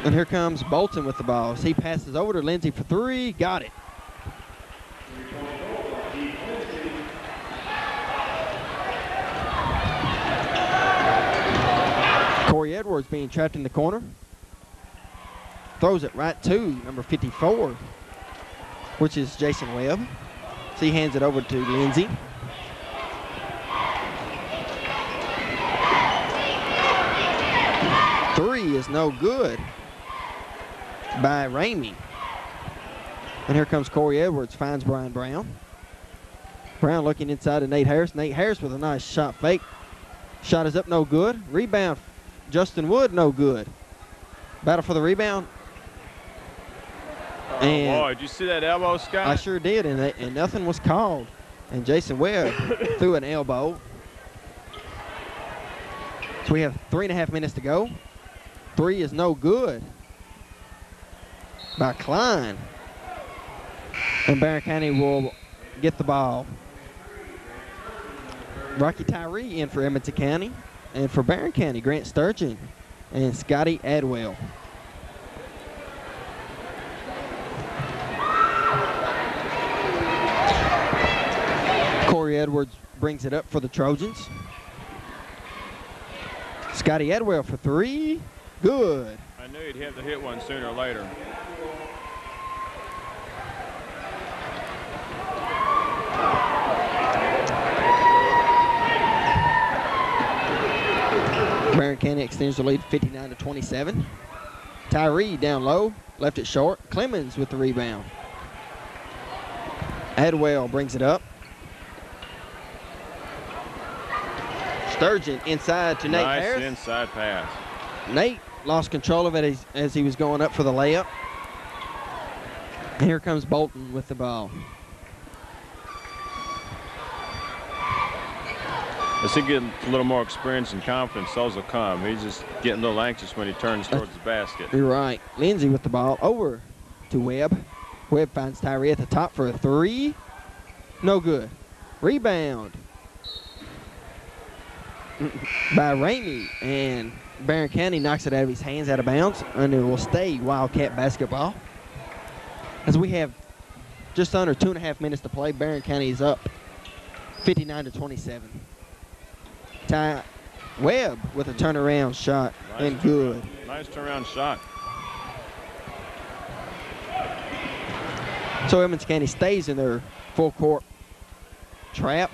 And here comes Bolton with the ball. He passes over to Lindsey for 3, got it. Corey Edwards being trapped in the corner. Throws it right to number 54, which is Jason Webb. So he hands it over to Lindsey. Three is no good by Ramey. And here comes Corey Edwards, finds Brian Brown. Brown looking inside to Nate Harris. Nate Harris with a nice shot fake. Shot is up, no good. Rebound, Justin Wood, no good. Battle for the rebound. And boy, did you see that elbow, Scott? I sure did, and nothing was called. And Jason Webb threw an elbow. So we have 3.5 minutes to go. 3 is no good by Klein. And Barren County will get the ball. Rocky Tyree in for Edmonson County. And for Barren County, Grant Sturgeon and Scotty Adwell. Corey Edwards brings it up for the Trojans. Scotty Adwell for 3. Good. I knew he'd have to hit one sooner or later. Barren County extends the lead 59-27. Tyree down low, left it short. Clemens with the rebound. Adwell brings it up. Sturgeon inside to Nate Harris. Nice inside pass. Nate lost control of it as he was going up for the layup. And here comes Bolton with the ball. As he gets a little more experience and confidence, those will come. He's just getting a little anxious when he turns towards the basket. You're right. Lindsey with the ball over to Webb. Webb finds Tyree at the top for a 3. No good. Rebound by Ramey, and Barren County knocks it out of his hands, out of bounds, and it will stay Wildcat basketball. As we have just under 2.5 minutes to play, Barren County is up 59-27. Ty Webb with a turnaround shot, Nice and good. Nice turnaround shot. So Edmonson County stays in their full court trap,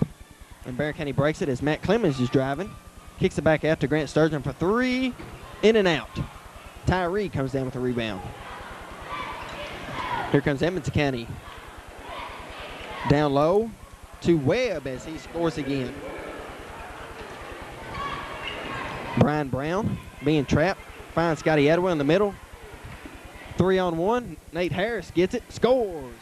and Barren County breaks it as Matt Clemens is driving. Kicks it back out to Grant Sturgeon for 3. In and out. Tyree comes down with a rebound. Here comes Edmonson County. Down low to Webb as he scores again. Brian Brown being trapped. finds Scotty Edwin in the middle. 3-on-1. Nate Harris gets it, scores.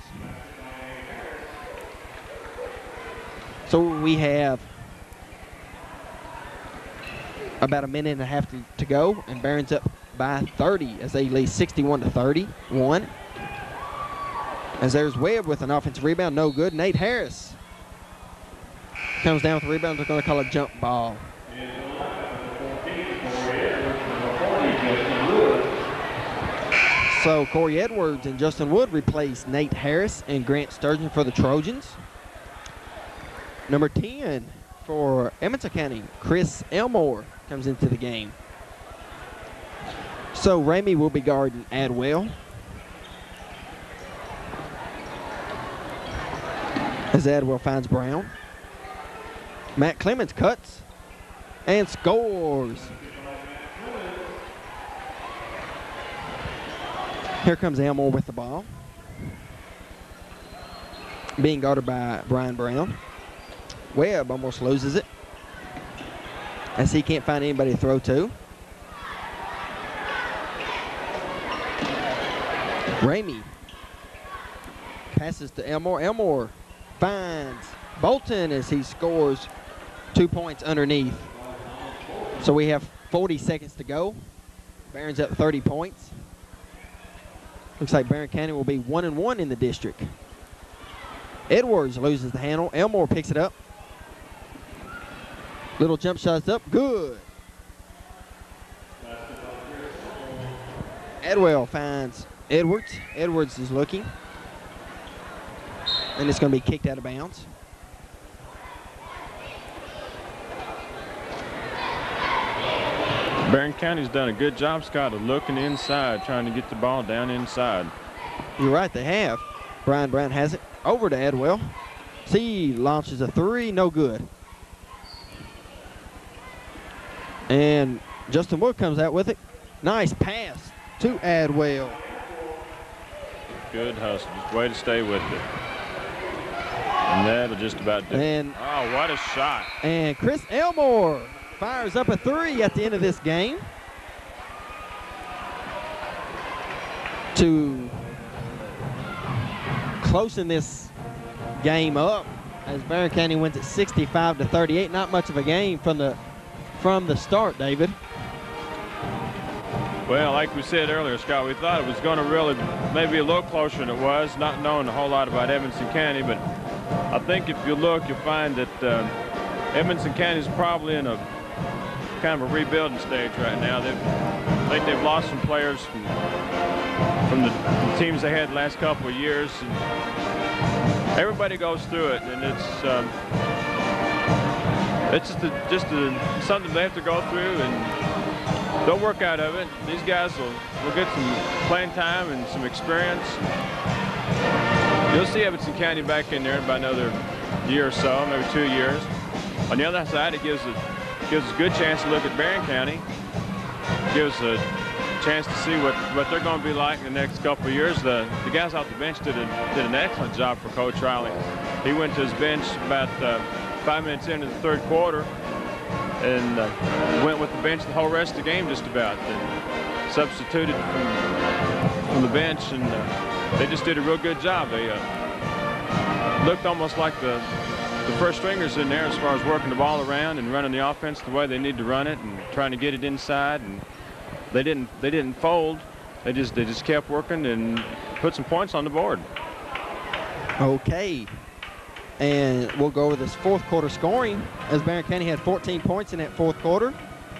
So we have about a minute and a half to go, and Barron's up by 30 as they lead 61-31. As there's Webb with an offensive rebound, no good. Nate Harris comes down with the rebound. They're going to call a jump ball. So Corey Edwards and Justin Wood replace Nate Harris and Grant Sturgeon for the Trojans. Number 10 for Edmonson County, Chris Elmore comes into the game. So Ramey will be guarding Adwell. As Adwell finds Brown. Matt Clemens cuts and scores. Here comes Elmore with the ball. Being guarded by Brian Brown. Webb almost loses it as he can't find anybody to throw to. Ramey passes to Elmore. Elmore finds Bolton as he scores 2 points underneath. So we have 40 seconds to go. Barron's up 30 points. Looks like Barron County will be 1-1 in the district. Edwards loses the handle. Elmore picks it up. Little jump shot's up. Good. Edwell finds Edwards. Edwards is looking. And it's going to be kicked out of bounds. Barron County's done a good job, Scott, of looking inside, trying to get the ball down inside. You're right, they have. Brian Brown has it over to Adwell. C launches a three, no good. And Justin Wood comes out with it. Nice pass to Adwell. Good hustle, just way to stay with it. And that'll just about do it. Oh, what a shot. And Chris Elmore fires up a three at the end of this game to closing this game up as Barron County wins it 65-38. Not much of a game from the start, David. Well, like we said earlier, Scott, we thought it was going to really maybe a little closer than it was, not knowing a whole lot about Edmonson County, but I think if you look, you'll find that Edmonson County is probably in a kind of a rebuilding stage right now. I think they've lost some players from the teams they had the last couple of years. And everybody goes through it, and it's just something they have to go through, and they'll work out of it. These guys will get some playing time and some experience. You'll see Edmonson County back in there in about another year or so, maybe 2 years. On the other side, it gives us a good chance to look at Barron County. Gives a chance to see what they're going to be like in the next couple of years. The guys off the bench did an excellent job for Coach Riley. He went to his bench about 5 minutes into the third quarter and went with the bench the whole rest of the game just about, and substituted from the bench, and they just did a real good job. They looked almost like the first stringers in there as far as working the ball around and running the offense the way they need to run it and trying to get it inside. And they didn't fold. They just kept working and put some points on the board. Okay. And we'll go over this fourth quarter scoring as Barron County had 14 points in that fourth quarter.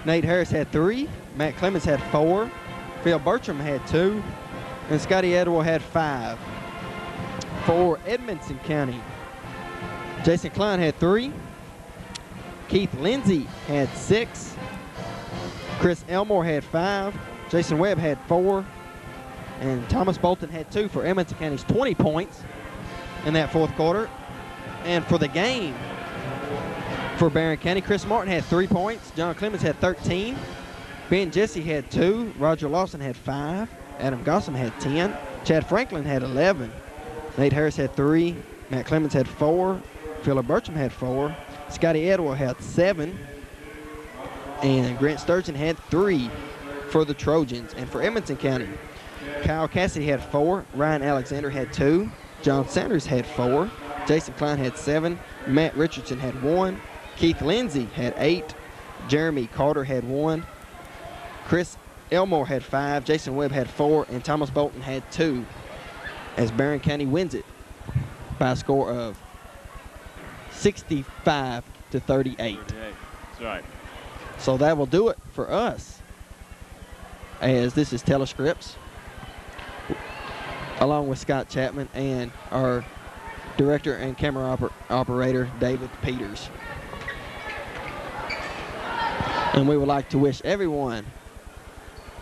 Nate Harris had 3. Matt Clemens had 4. Phil Bertram had 2. And Scotty Edwell had 5. For Edmonson County, Jason Klein had 3. Keith Lindsay had 6. Chris Elmore had 5. Jason Webb had 4. And Thomas Bolton had 2 for Edmonson County's 20 points in that fourth quarter. And for the game for Barron County, Chris Martin had 3 points. John Clemens had 13. Ben Jesse had 2. Roger Lawson had 5. Adam Gossam had 10. Chad Franklin had 11. Nate Harris had 3. Matt Clemens had 4. Philip Bertram had 4. Scotty Edwell had 7. And Grant Sturgeon had 3 for the Trojans. And for Edmonson County, Kyle Cassidy had 4, Ryan Alexander had 2, John Sanders had 4, Jason Klein had 7, Matt Richardson had 1, Keith Lindsay had 8, Jeremy Carter had 1, Chris Elmore had 5, Jason Webb had 4, and Thomas Bolton had 2, as Barren County wins it by a score of 65 to 38. That's right. So that will do it for us, as this is Telescripts, along with Scott Chapman and our director and camera operator, David Peters. And we would like to wish everyone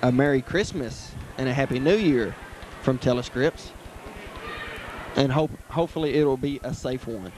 a Merry Christmas and a Happy New Year from Telescripts. And hopefully it will be a safe one.